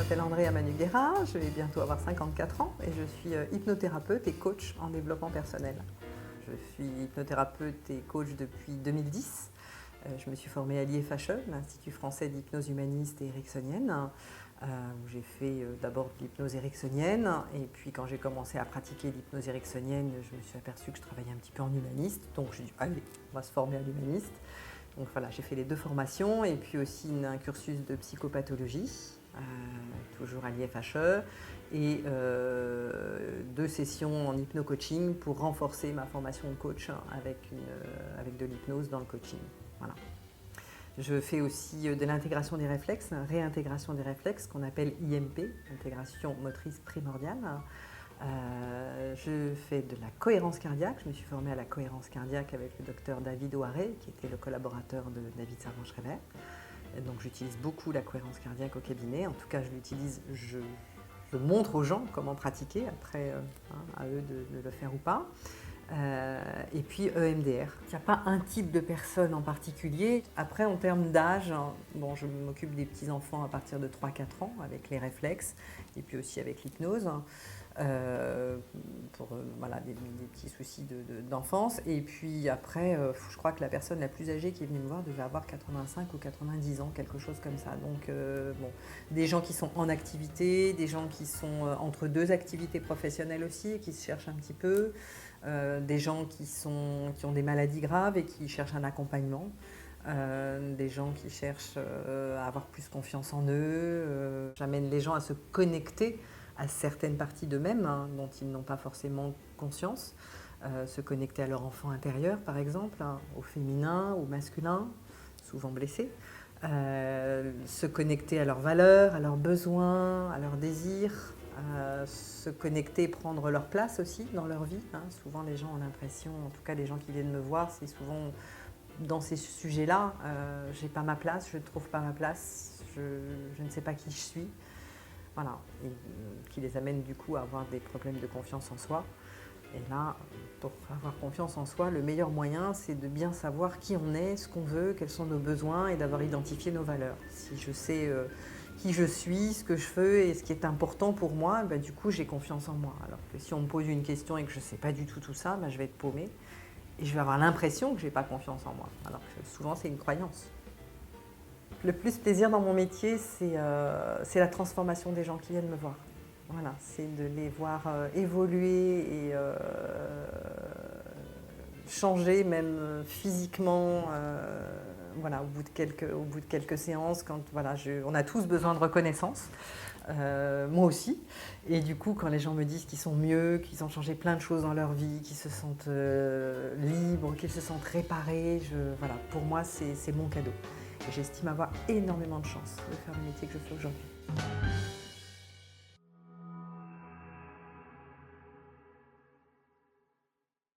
m'appelle Andrea Manuguera, je vais bientôt avoir 54 ans et je suis hypnothérapeute et coach en développement personnel. Je suis hypnothérapeute et coach depuis 2010. Je me suis formée à l'IFHE, l'Institut français d'hypnose humaniste et ericksonienne, où j'ai fait d'abord de l'hypnose ericksonienne, et puis quand j'ai commencé à pratiquer l'hypnose ericksonienne, je me suis aperçue que je travaillais un petit peu en humaniste, donc j'ai dit allez, on va se former à l'humaniste. Donc voilà, j'ai fait les deux formations et puis aussi un cursus de psychopathologie, toujours à l'IFHE, et 2 sessions en hypno-coaching pour renforcer ma formation de coach avec de l'hypnose dans le coaching. Voilà. Je fais aussi de l'intégration des réflexes, réintégration des réflexes, qu'on appelle IMP, intégration motrice primordiale. Je fais de la cohérence cardiaque. Je me suis formée à la cohérence cardiaque avec le docteur David Oharé, qui était le collaborateur de David Servan-Schreiber. Donc j'utilise beaucoup la cohérence cardiaque au cabinet. En tout cas, je l'utilise, je montre aux gens comment pratiquer, après à eux de le faire ou pas. Et puis EMDR. Il n'y a pas un type de personne en particulier. Après, en termes d'âge, bon, je m'occupe des petits-enfants à partir de 3-4 ans avec les réflexes et puis aussi avec l'hypnose. Pour voilà, des petits soucis d'enfance. Et puis après, je crois que la personne la plus âgée qui est venue me voir devait avoir 85 ou 90 ans, quelque chose comme ça. Donc, bon, des gens qui sont en activité, des gens qui sont entre 2 activités professionnelles aussi et qui se cherchent un petit peu, des gens qui ont des maladies graves et qui cherchent un accompagnement. Des gens qui cherchent à avoir plus confiance en eux. J'amène les gens à se connecter à certaines parties d'eux-mêmes dont ils n'ont pas forcément conscience, se connecter à leur enfant intérieur par exemple, au féminin, au masculin, souvent blessé, se connecter à leurs valeurs, à leurs besoins, à leurs désirs, se connecter et prendre leur place aussi dans leur vie. Souvent les gens ont l'impression, en tout cas les gens qui viennent me voir, c'est souvent dans ces sujets-là, j'ai pas ma place, je ne trouve pas ma place, je ne sais pas qui je suis. Voilà, et qui les amène du coup à avoir des problèmes de confiance en soi. Et là, pour avoir confiance en soi, le meilleur moyen, c'est de bien savoir qui on est, ce qu'on veut, quels sont nos besoins et d'avoir identifié nos valeurs. Si je sais qui je suis, ce que je veux et ce qui est important pour moi, bah, du coup, j'ai confiance en moi. Alors que si on me pose une question et que je ne sais pas du tout ça, bah, je vais être paumée et je vais avoir l'impression que je n'ai pas confiance en moi. Alors que souvent, c'est une croyance. Le plus plaisir dans mon métier, c'est la transformation des gens qui viennent me voir. Voilà, c'est de les voir évoluer et changer même physiquement. Voilà, au bout de quelques séances, quand voilà, on a tous besoin de reconnaissance. Moi aussi. Et du coup, quand les gens me disent qu'ils sont mieux, qu'ils ont changé plein de choses dans leur vie, qu'ils se sentent libres, qu'ils se sentent réparés, voilà, pour moi, c'est mon cadeau. Et j'estime avoir énormément de chance de faire le métier que je fais aujourd'hui.